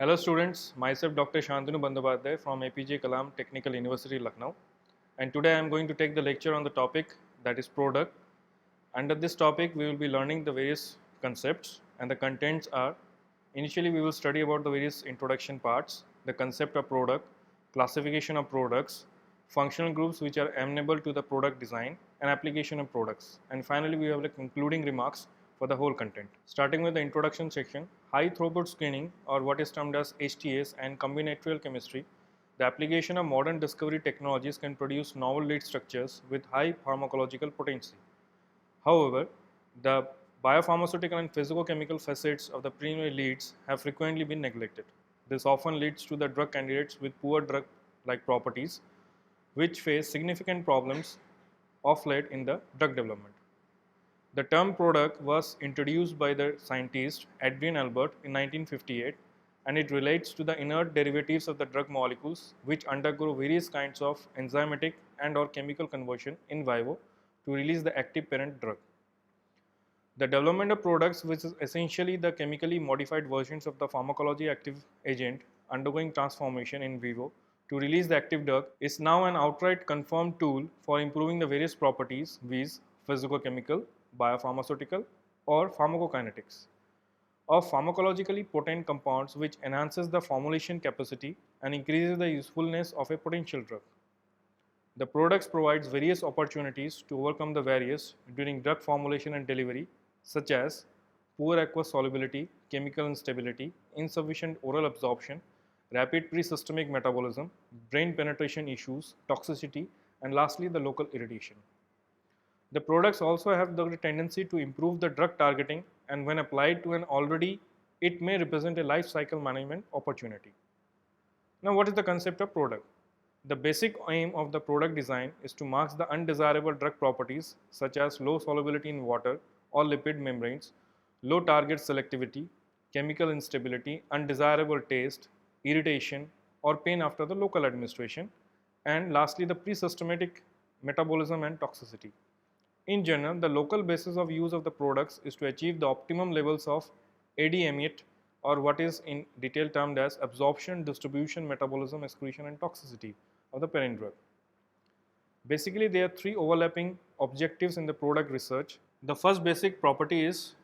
Hello students, myself Dr. Shantanu Bandyopadhyay from APJ Kalam Technical University, Lucknow, and today I am going to take the lecture on the topic that is product. Under this topic we will be learning the various concepts, and the contents are: initially we will study about the various introduction parts, the concept of product, classification of products, functional groups which are amenable to the product design, and application of products, and finally we have the concluding remarks for the whole content. Starting with the introduction section, high throughput screening, or what is termed as HTS, and combinatorial chemistry. The application of modern discovery technologies can produce novel lead structures with high pharmacological potency. However, the biopharmaceutical and physicochemical facets of the preliminary leads have frequently been neglected. This often leads to the drug candidates with poor drug-like properties, which face significant problems of late in the drug development. The term product was introduced by the scientist Adrian Albert in 1958, and it relates to the inert derivatives of the drug molecules which undergo various kinds of enzymatic and/or chemical conversion in vivo to release the active parent drug. The development of products, which is essentially the chemically modified versions of the pharmacology active agent undergoing transformation in vivo to release the active drug, is now an outright confirmed tool for improving the various properties, viz. Physicochemical, biopharmaceutical, or pharmacokinetics of pharmacologically potent compounds, which enhances the formulation capacity and increases the usefulness of a potential drug. The products provides various opportunities to overcome the barriers during drug formulation and delivery, such as poor aqueous solubility, chemical instability, insufficient oral absorption, rapid pre-systemic metabolism, brain penetration issues, toxicity, and lastly the local irritation. The products also have the tendency to improve the drug targeting, and when applied to an already, it may represent a life cycle management opportunity. Now, what is the concept of product? The basic aim of the product design is to mask the undesirable drug properties such as low solubility in water or lipid membranes, low target selectivity, chemical instability, undesirable taste, irritation, or pain after the local administration, and lastly the pre-systematic metabolism and toxicity. In general, the local basis of use of the products is to achieve the optimum levels of ADMET, or what is in detail termed as absorption, distribution, metabolism, excretion, and toxicity of the parent drug. Basically, there are three overlapping objectives in the product research. The first basic property is,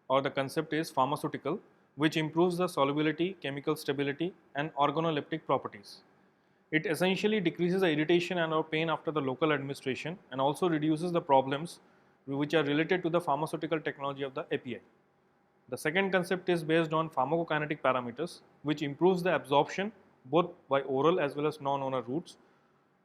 or the concept is, pharmaceutical, which improves the solubility, chemical stability, and organoleptic properties. It essentially decreases the irritation and or pain after the local administration, and also reduces the problems which are related to the pharmaceutical technology of the API. The second concept is based on pharmacokinetic parameters, which improves the absorption both by oral as well as non-oral routes,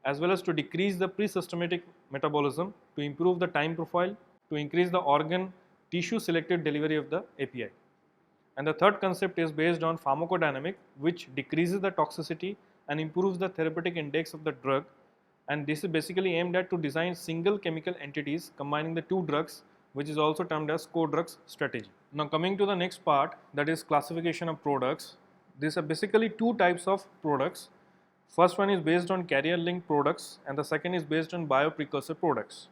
as well as to decrease the pre-systematic metabolism, to improve the time profile, to increase the organ tissue selective delivery of the API. And the third concept is based on pharmacodynamic, which decreases the toxicity and improves the therapeutic index of the drug, and this is basically aimed at to design single chemical entities combining the two drugs, which is also termed as co-drugs strategy. Now coming to the next part, that is classification of products. These are basically two types of products. First one is based on carrier link products, and the second is based on bioprecursor products.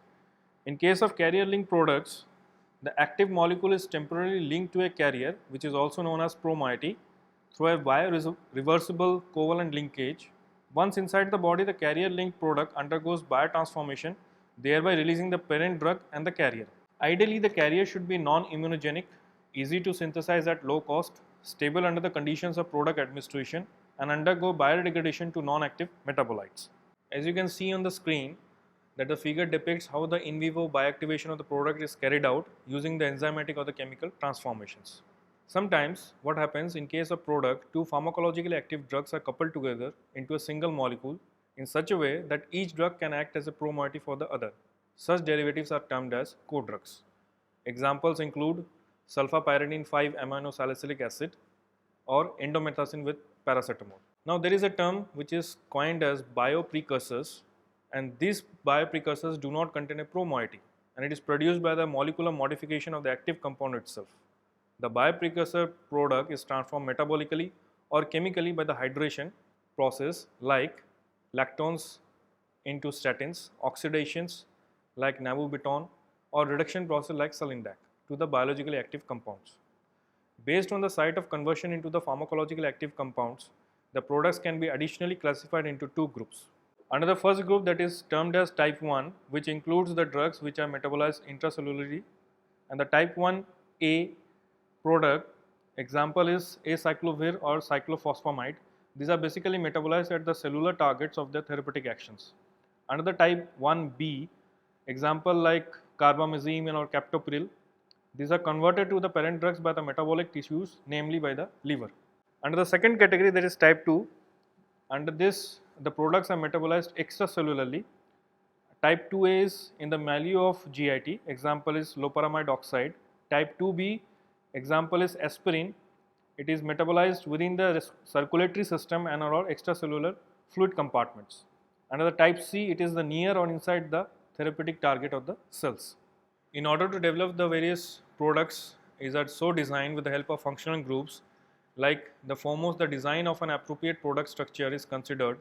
In case of carrier link products, the active molecule is temporarily linked to a carrier, which is also known as pro-moiety, through a bioreversible covalent linkage. Once inside the body, the carrier linked product undergoes biotransformation, thereby releasing the parent drug and the carrier. Ideally, the carrier should be non-immunogenic, easy to synthesize at low cost, stable under the conditions of product administration, and undergo biodegradation to non-active metabolites. As you can see on the screen, that the figure depicts how the in vivo bioactivation of the product is carried out using the enzymatic or the chemical transformations. Sometimes what happens in case of product, two pharmacologically active drugs are coupled together into a single molecule in such a way that each drug can act as a pro-moiety for the other. Such derivatives are termed as co-drugs. Examples include sulfapyridine 5-aminosalicylic acid or endomethacin with paracetamol. Now there is a term which is coined as bioprecursors, and these bioprecursors do not contain a pro-moiety, and it is produced by the molecular modification of the active compound itself. The bioprecursor product is transformed metabolically or chemically by the hydration process like lactones into statins, oxidations like nabubuton, or reduction process like salindac to the biologically active compounds. Based on the site of conversion into the pharmacologically active compounds, the products can be additionally classified into two groups. Under the first group, that is termed as type 1, which includes the drugs which are metabolized intracellularly, and the type 1A product, example is acyclovir or cyclophosphamide. These are basically metabolized at the cellular targets of their therapeutic actions. Under the type 1B, example like carbamazine or captopril, these are converted to the parent drugs by the metabolic tissues, namely by the liver. Under the second category, that is type 2, under this the products are metabolized extracellularly. Type 2A is in the milieu of GIT, example is loperamide oxide. Type 2B, example is aspirin. It is metabolized within the circulatory system and or extracellular fluid compartments. Under the type C, it is the near or inside the therapeutic target of the cells. In order to develop the various products are so designed with the help of functional groups, like the foremost, the design of an appropriate product structure is considered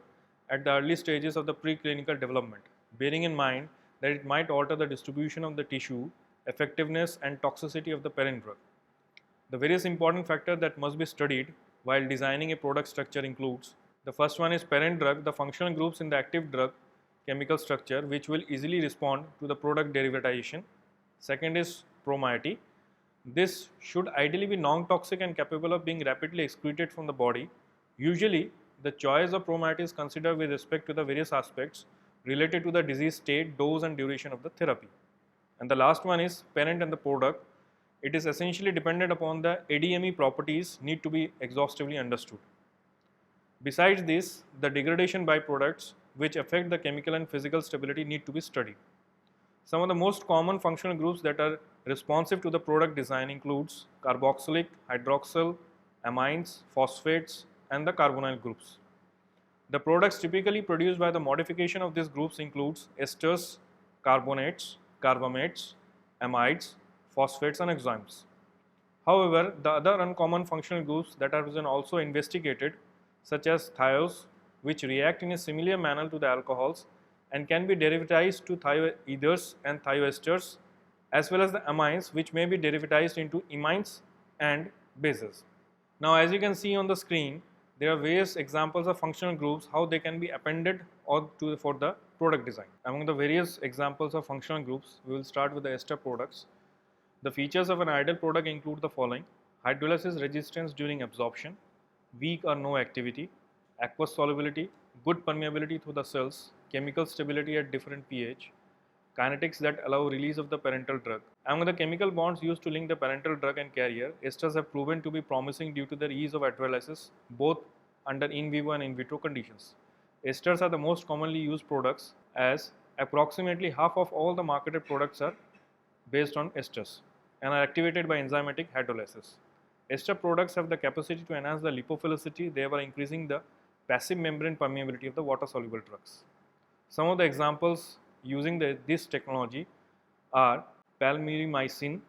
at the early stages of the preclinical development, bearing in mind that it might alter the distribution of the tissue, effectiveness and toxicity of the parent drug. The various important factors that must be studied while designing a product structure includes: the first one is parent drug, the functional groups in the active drug chemical structure which will easily respond to the product derivatization. Second is promoiety. This should ideally be non-toxic and capable of being rapidly excreted from the body. Usually, the choice of promoiety is considered with respect to the various aspects related to the disease state, dose and duration of the therapy. And the last one is parent and the product. It is essentially dependent upon the ADME properties need to be exhaustively understood. Besides this, the degradation byproducts which affect the chemical and physical stability need to be studied. Some of the most common functional groups that are responsive to the product design includes carboxylic, hydroxyl, amines, phosphates and the carbonyl groups. The products typically produced by the modification of these groups includes esters, carbonates, carbamates, amides, phosphates and enzymes. However, the other uncommon functional groups that have been also investigated, such as thiols, which react in a similar manner to the alcohols and can be derivatized to thioethers and thioesters, as well as the amines, which may be derivatized into imines and bases. Now, as you can see on the screen, there are various examples of functional groups, how they can be appended or for the product design. Among the various examples of functional groups, we will start with the ester products. The features of an ideal product include the following: hydrolysis resistance during absorption, weak or no activity, aqueous solubility, good permeability through the cells, chemical stability at different pH, kinetics that allow release of the parental drug. Among the chemical bonds used to link the parental drug and carrier, esters have proven to be promising due to their ease of hydrolysis both under in vivo and in vitro conditions. Esters are the most commonly used products, as approximately half of all the marketed products are based on esters and are activated by enzymatic hydrolysis. Ester products have the capacity to enhance the lipophilicity, thereby increasing the passive membrane permeability of the water-soluble drugs. Some of the examples using this technology are palmyromycin.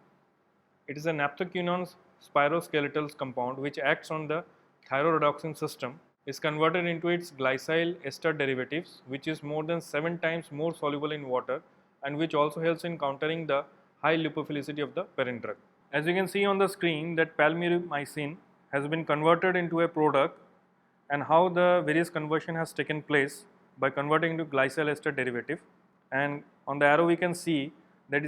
It is a naphthoquinone spiroskeletal compound which acts on the thyroredoxin system, is converted into its glycyl ester derivatives, which is more than 7 times more soluble in water and which also helps in countering the high lipophilicity of the parent drug. As you can see on the screen, that palmyromycin has been converted into a product, and how the various conversion has taken place by converting into glycyl ester derivative. And on the arrow we can see that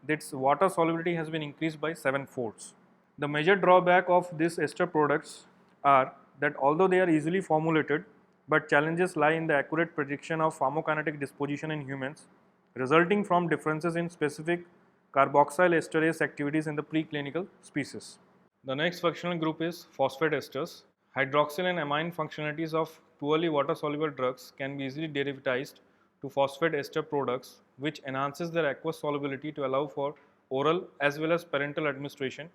its water solubility has been increased by 7 folds. The major drawback of these ester products are that although they are easily formulated, but challenges lie in the accurate prediction of pharmacokinetic disposition in humans, resulting from differences in specific carboxyl esterase activities in the preclinical species. The next functional group is phosphate esters. Hydroxyl and amine functionalities of poorly water-soluble drugs can be easily derivatized to phosphate ester products, which enhances their aqueous solubility to allow for oral as well as parenteral administration,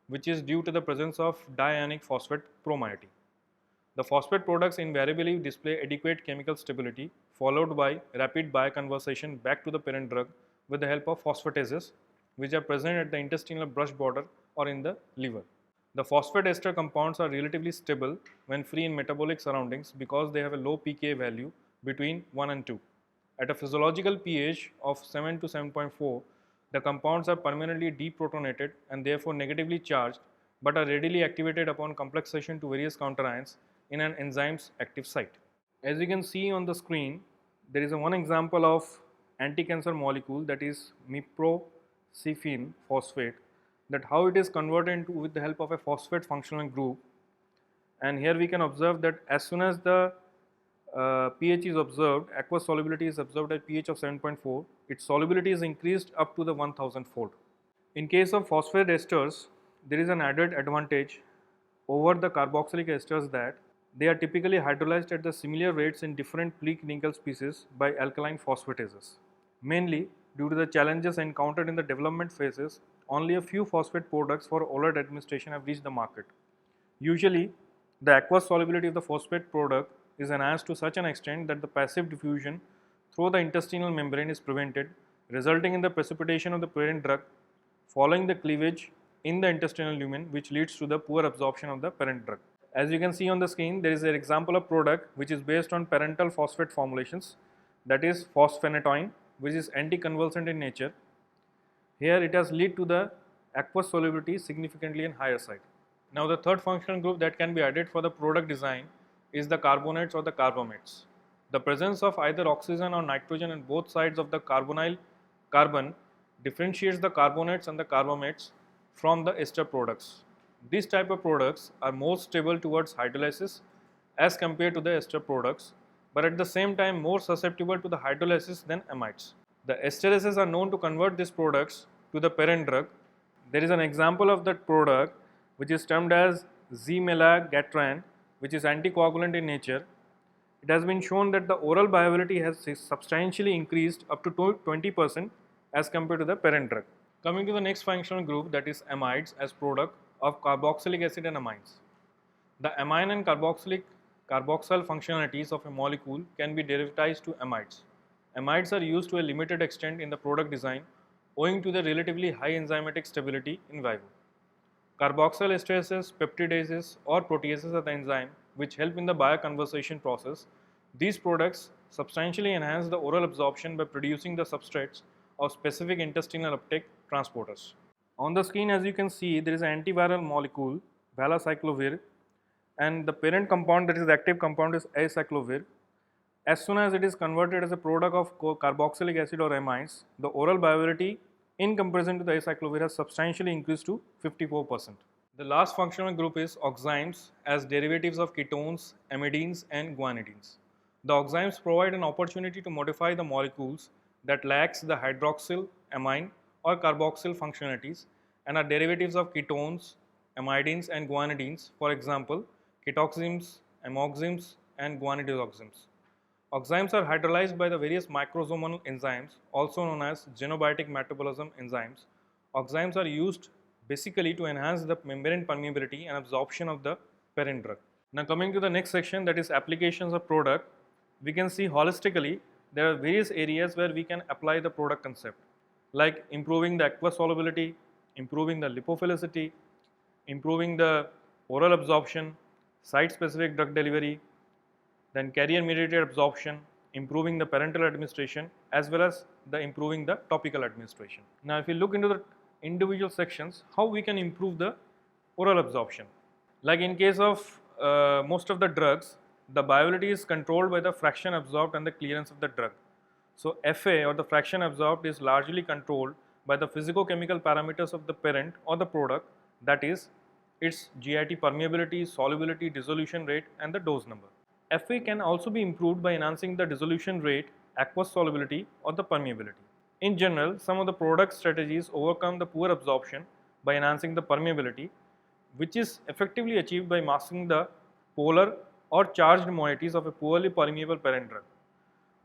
which is due to the presence of diionic phosphate promoiety. The phosphate products invariably display adequate chemical stability, followed by rapid bioconversion back to the parent drug with the help of phosphatases, which are present at the intestinal brush border or in the liver. The phosphate ester compounds are relatively stable when free in metabolic surroundings because they have a low pKa value between 1 and 2. At a physiological pH of 7 to 7.4, the compounds are permanently deprotonated and therefore negatively charged, but are readily activated upon complexation to various counterions in an enzyme's active site. As you can see on the screen, there is one example of anti-cancer molecule, that is miprocifin phosphate, that how it is converted into with the help of a phosphate functional group. And here we can observe that as soon as the pH is observed, aqueous solubility is observed at pH of 7.4, its solubility is increased up to the 1000 fold. In case of phosphate esters, there is an added advantage over the carboxylic esters that they are typically hydrolyzed at the similar rates in different preclinical species by alkaline phosphatases. Mainly due to the challenges encountered in the development phases, only a few phosphate products for oral administration have reached the market. Usually, the aqueous solubility of the phosphate product is enhanced to such an extent that the passive diffusion through the intestinal membrane is prevented, resulting in the precipitation of the parent drug following the cleavage in the intestinal lumen, which leads to the poor absorption of the parent drug. As you can see on the screen, there is an example of product which is based on parental phosphate formulations, that is phosphanatoin, which is anticonvulsant in nature. Here it has led to the aqueous solubility significantly in higher side. Now the third functional group that can be added for the product design is the carbonates or the carbamates. The presence of either oxygen or nitrogen on both sides of the carbonyl carbon differentiates the carbonates and the carbamates from the ester products. These type of products are more stable towards hydrolysis as compared to the ester products, but at the same time more susceptible to the hydrolysis than amides. The esterases are known to convert these products to the parent drug. There is an example of that product which is termed as Z-melagatran, which is anticoagulant in nature. It has been shown that the oral viability has substantially increased up to 20% as compared to the parent drug. Coming to the next functional group, that is amides as product of carboxylic acid and amines. The amine and carboxyl functionalities of a molecule can be derivatized to amides. Amides are used to a limited extent in the product design owing to the relatively high enzymatic stability in vivo. Carboxyl esterases, peptidases or proteases are the enzyme which help in the bioconversion process. These products substantially enhance the oral absorption by producing the substrates of specific intestinal uptake transporters. On the screen, as you can see, there is an antiviral molecule valacyclovir, and the parent compound, that is the active compound, is acyclovir. As soon as it is converted as a product of carboxylic acid or amines, the oral viability in comparison to the acyclovir has substantially increased to 54%. The last functional group is oximes as derivatives of ketones, amidenes and guanidines. The oximes provide an opportunity to modify the molecules that lacks the hydroxyl, amine or carboxyl functionalities and are derivatives of ketones, amidenes and guanidines, for example, ketoximes, amoximes and guanidoxymes. Oximes are hydrolyzed by the various microsomal enzymes, also known as xenobiotic metabolism enzymes. Oximes are used basically to enhance the membrane permeability and absorption of the parent drug. Now coming to the next section, that is applications of product, we can see holistically there are various areas where we can apply the product concept, like improving the aqueous solubility, improving the lipophilicity, improving the oral absorption, site-specific drug delivery, then carrier-mediated absorption, improving the parenteral administration, as well as the improving the topical administration. Now if you look into the individual sections, how we can improve the oral absorption. Like in case of most of the drugs, the viability is controlled by the fraction absorbed and the clearance of the drug. So FA, or the fraction absorbed, is largely controlled by the physicochemical parameters of the parent or the product, that is its GIT permeability, solubility, dissolution rate and the dose number. FA can also be improved by enhancing the dissolution rate, aqueous solubility or the permeability. In general, some of the product strategies overcome the poor absorption by enhancing the permeability, which is effectively achieved by masking the polar or charged moieties of a poorly permeable parent drug.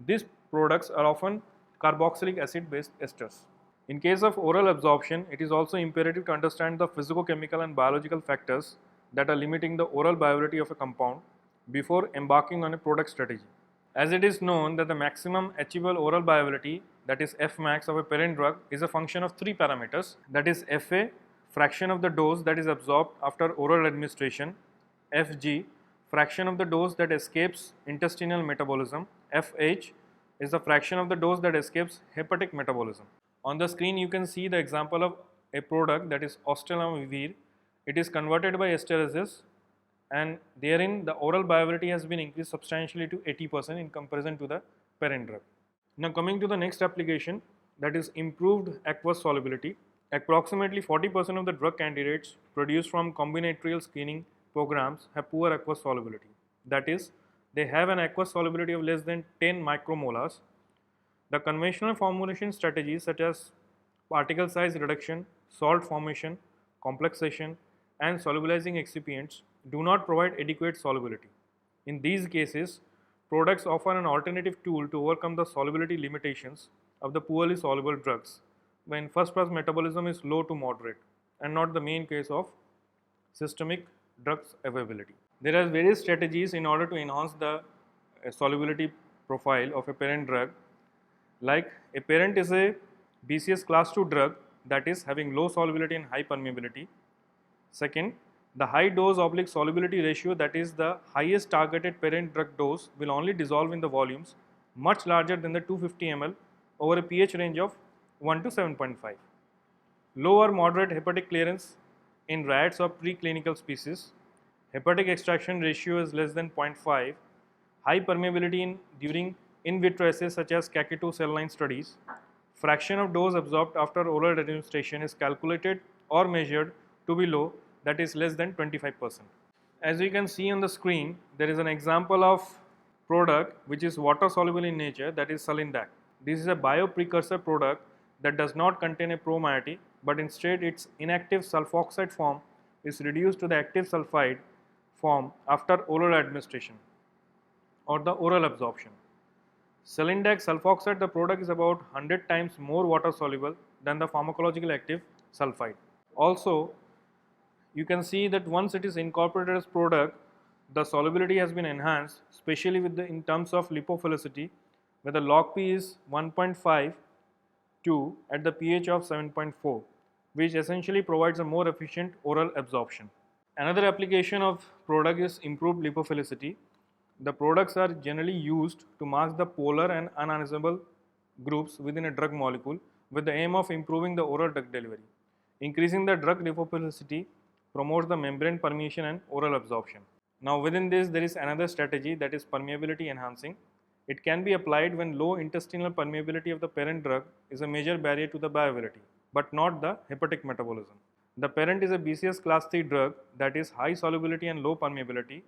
These products are often carboxylic acid based esters. In case of oral absorption, it is also imperative to understand the physicochemical and biological factors that are limiting the oral viability of a compound before embarking on a product strategy. As it is known that the maximum achievable oral viability, that is Fmax, of a parent drug is a function of three parameters, that is Fa, fraction of the dose that is absorbed after oral administration, Fg, fraction of the dose that escapes intestinal metabolism, Fh is the fraction of the dose that escapes hepatic metabolism. On the screen you can see the example of a product, that is oseltamivir. it is converted by esterases, and therein the oral bioavailability has been increased substantially to 80% in comparison to the parent drug. Now coming to the next application, that is improved aqueous solubility. Approximately 40% of the drug candidates produced from combinatorial screening programs have poor aqueous solubility. That is, they have an aqueous solubility of less than 10 micromolars. The conventional formulation strategies such as particle size reduction, salt formation, complexation, and solubilizing excipients do not provide adequate solubility. In these cases, products offer an alternative tool to overcome the solubility limitations of the poorly soluble drugs when first pass metabolism is low to moderate and not the main case of systemic drugs availability. There are various strategies in order to enhance the solubility profile of a parent drug. Like a parent is a BCS class 2 drug that is having low solubility and high permeability. Second, the high dose oblique solubility ratio, that is the highest targeted parent drug dose, will only dissolve in the volumes much larger than the 250 ml over a pH range of 1 to 7.5. Low or moderate hepatic clearance in rats or preclinical species. Hepatic extraction ratio is less than 0.5. High permeability during in vitro assays such as CAC2 cell line studies. Fraction of dose absorbed after oral administration is calculated or measured to be low, that is less than 25%. As you can see on the screen, there is an example of product which is water soluble in nature, that is Salindac. This is a bioprecursor product that does not contain a promoiety, but instead its inactive sulfoxide form is reduced to the active sulfide form after oral administration or the oral absorption. Salindac sulfoxide, the product is about 100 times more water soluble than the pharmacologically active sulfide. Also, you can see that once it is incorporated as product, the solubility has been enhanced, especially with in terms of lipophilicity, where the log P is 1.5 to at the pH of 7.4, which essentially provides a more efficient oral absorption. Another application of product is improved lipophilicity. The products are generally used to mask the polar and unionizable groups within a drug molecule with the aim of improving the oral drug delivery. Increasing the drug lipophilicity promotes the membrane permeation and oral absorption. Now within this there is another strategy, that is permeability enhancing. It can be applied when low intestinal permeability of the parent drug is a major barrier to the bioavailability, but not the hepatic metabolism. The parent is a BCS class 3 drug that is high solubility and low permeability.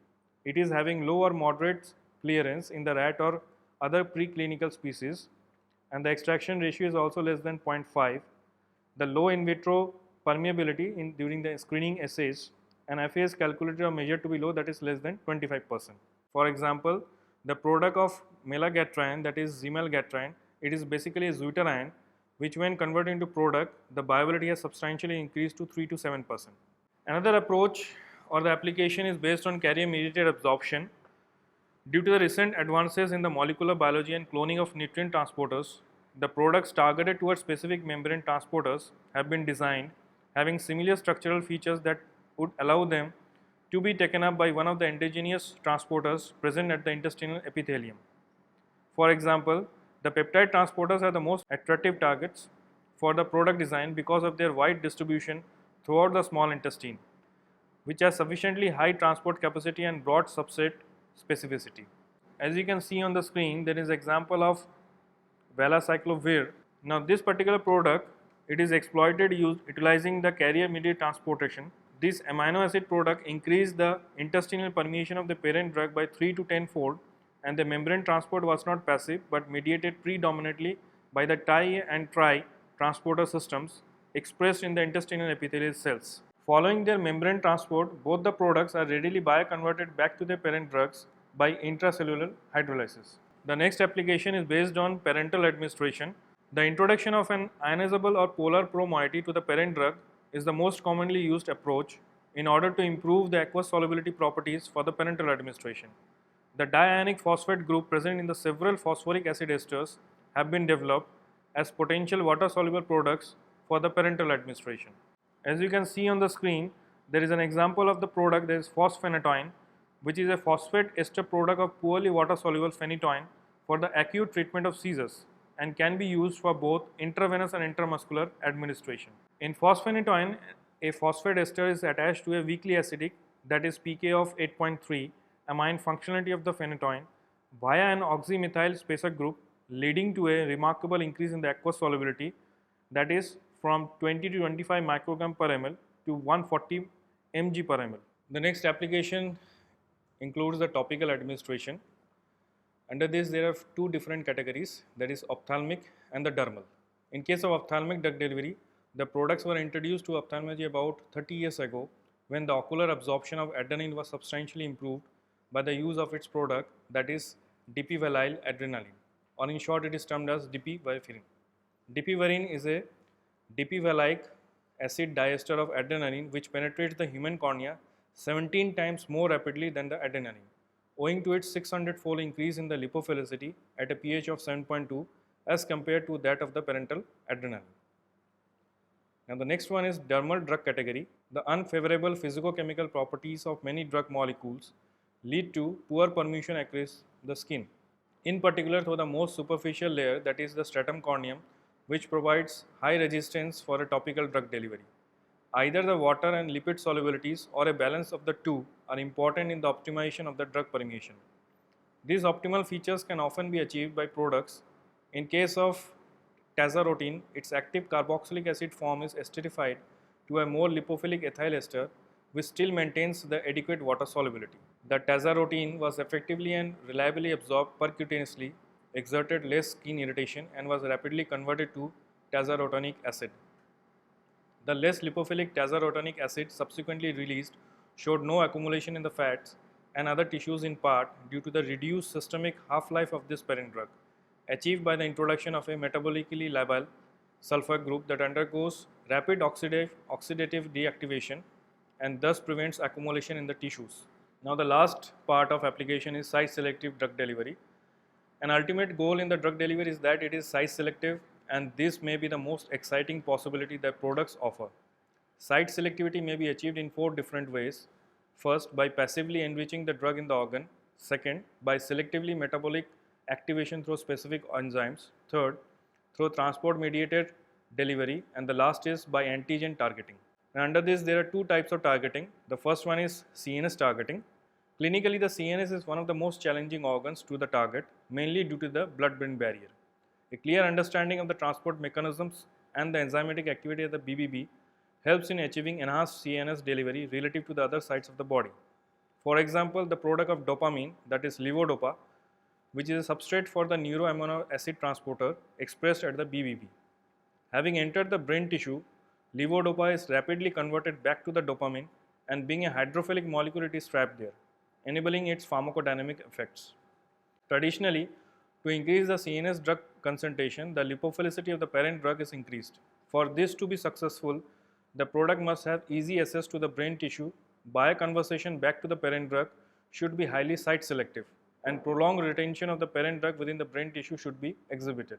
It is having low or moderate clearance in the rat or other preclinical species, and the extraction ratio is also less than 0.5. The low in vitro permeability during the screening assays and FAS calculated or measured to be low, that is less than 25%. For example, the product of melagatrine, that is zimelgatrine, it is basically a zwitterion, which when converted into product, the bioavailability has substantially increased to 3 to 7%. Another approach or the application is based on carrier mediated absorption. Due to the recent advances in the molecular biology and cloning of nutrient transporters, the products targeted towards specific membrane transporters have been designed having similar structural features that would allow them to be taken up by one of the endogenous transporters present at the intestinal epithelium. For example, the peptide transporters are the most attractive targets for the product design because of their wide distribution throughout the small intestine, which has sufficiently high transport capacity and broad substrate specificity. As you can see on the screen, there is an example of valacyclovir. Now this particular product, it is exploited utilizing the carrier mediated transportation. This amino acid product increased the intestinal permeation of the parent drug by 3 to 10 fold, and the membrane transport was not passive but mediated predominantly by the ti and tri transporter systems expressed in the intestinal epithelial cells. Following their membrane transport, both the products are readily bioconverted back to their parent drugs by intracellular hydrolysis. The next application is based on parenteral administration. The introduction of an ionizable or polar pro-moiety to the parent drug is the most commonly used approach in order to improve the aqueous solubility properties for the parenteral administration. The diionic phosphate group present in the several phosphoric acid esters have been developed as potential water-soluble products for the parenteral administration. As you can see on the screen, there is an example of the product, that is phosphanatoin, which is a phosphate ester product of poorly water-soluble phenytoin for the acute treatment of seizures and can be used for both intravenous and intramuscular administration. In phosphanatoin, a phosphate ester is attached to a weakly acidic, that is pK of 8.3 amine functionality of the phenytoin via an oxymethyl spacer group, leading to a remarkable increase in the aqueous solubility, that is from 20 to 25 microgram per ml to 140 mg per ml. The next application includes the topical administration. Under this, there are two different categories, that is ophthalmic and the dermal. In case of ophthalmic drug delivery, the products were introduced to ophthalmology about 30 years ago when the ocular absorption of adenine was substantially improved by the use of its product, that is dipivalyl adrenaline, or in short it is termed as dipivarin. Dipivarin is a dipivalylic acid diester of adrenaline which penetrates the human cornea 17 times more rapidly than the adrenaline, owing to its 600-fold increase in the lipophilicity at a pH of 7.2 as compared to that of the parental adrenaline. Now the next one is dermal drug category. The unfavorable physicochemical properties of many drug molecules lead to poor permeation across the skin, in particular through the most superficial layer, that is the stratum corneum, which provides high resistance for a topical drug delivery. Either the water and lipid solubilities or a balance of the two are important in the optimization of the drug permeation. These optimal features can often be achieved by products. In case of tazarotene, its active carboxylic acid form is esterified to a more lipophilic ethyl ester which still maintains the adequate water solubility. The tazarotene was effectively and reliably absorbed percutaneously, exerted less skin irritation, and was rapidly converted to tazarotenic acid. The less lipophilic tazarotenic acid subsequently released showed no accumulation in the fats and other tissues, in part due to the reduced systemic half-life of this parent drug, achieved by the introduction of a metabolically labile sulfur group that undergoes rapid oxidative deactivation and thus prevents accumulation in the tissues. Now the last part of application is site-selective drug delivery. An ultimate goal in the drug delivery is that it is site-selective, and this may be the most exciting possibility that products offer. Site selectivity may be achieved in 4 different ways. First, by passively enriching the drug in the organ. Second, by selectively metabolic activation through specific enzymes. Third, through transport mediated delivery, and the last is by antigen targeting. And under this, there are 2 types of targeting. The first one is CNS targeting. Clinically, the CNS is one of the most challenging organs to the target, mainly due to the blood-brain barrier. A clear understanding of the transport mechanisms and the enzymatic activity of the BBB helps in achieving enhanced CNS delivery relative to the other sites of the body. For example, the product of dopamine, that is levodopa, which is a substrate for the neuroamino acid transporter expressed at the BBB. Having entered the brain tissue, levodopa is rapidly converted back to the dopamine, and being a hydrophilic molecule, it is trapped there, enabling its pharmacodynamic effects. Traditionally, to increase the CNS drug concentration, the lipophilicity of the parent drug is increased. For this to be successful, the product must have easy access to the brain tissue. Bioconversion back to the parent drug should be highly site selective, and prolonged retention of the parent drug within the brain tissue should be exhibited.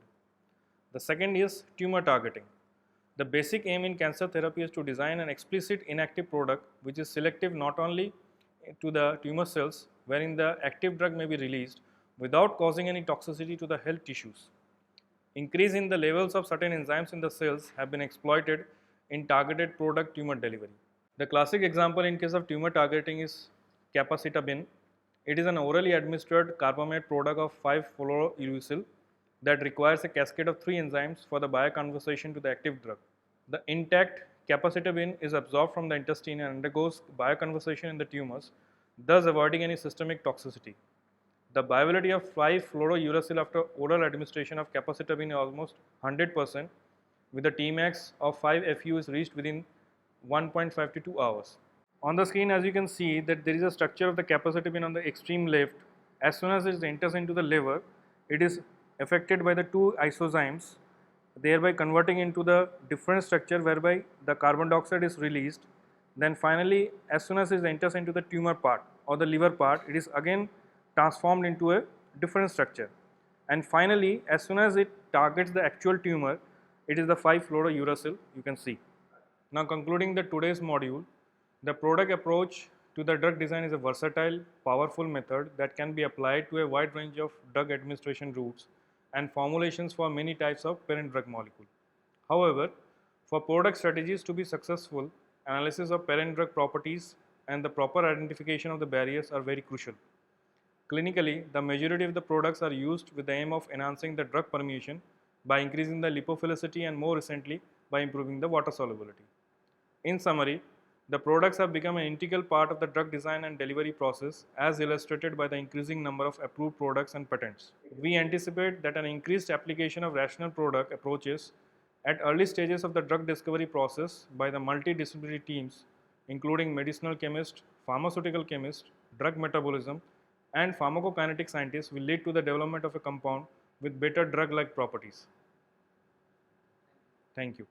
The second is tumor targeting. The basic aim in cancer therapy is to design an explicit inactive product which is selective not only to the tumor cells wherein the active drug may be released without causing any toxicity to the healthy tissues. Increase in the levels of certain enzymes in the cells have been exploited in targeted product tumor delivery. The classic example in case of tumor targeting is capecitabine. It is an orally administered carbamate product of 5-fluorouracil that requires a cascade of 3 enzymes for the bioconversion to the active drug. The intact capecitabine is absorbed from the intestine and undergoes bioconversion in the tumors, thus avoiding any systemic toxicity. The viability of 5-fluorouracil after oral administration of capecitabine is almost 100%, with the Tmax of 5-FU is reached within 1.5 to 2 hours. On the screen, as you can see, that there is a structure of the capecitabine on the extreme left. As soon as it enters into the liver, it is affected by the 2 isozymes, thereby converting into the different structure whereby the carbon dioxide is released. Then finally, as soon as it enters into the tumor part or the liver part, it is again transformed into a different structure. And finally, as soon as it targets the actual tumor, it is the 5-fluorouracil you can see. Now concluding the today's module, the product approach to the drug design is a versatile, powerful method that can be applied to a wide range of drug administration routes and formulations for many types of parent drug molecule. However, for product strategies to be successful, analysis of parent drug properties, and the proper identification of the barriers are very crucial. Clinically, the majority of the products are used with the aim of enhancing the drug permeation by increasing the lipophilicity and more recently by improving the water solubility. In summary, the products have become an integral part of the drug design and delivery process as illustrated by the increasing number of approved products and patents. We anticipate that an increased application of rational product approaches at early stages of the drug discovery process by the multidisciplinary teams including medicinal chemists, pharmaceutical chemists, drug metabolism, and pharmacokinetic scientists will lead to the development of a compound with better drug-like properties. Thank you.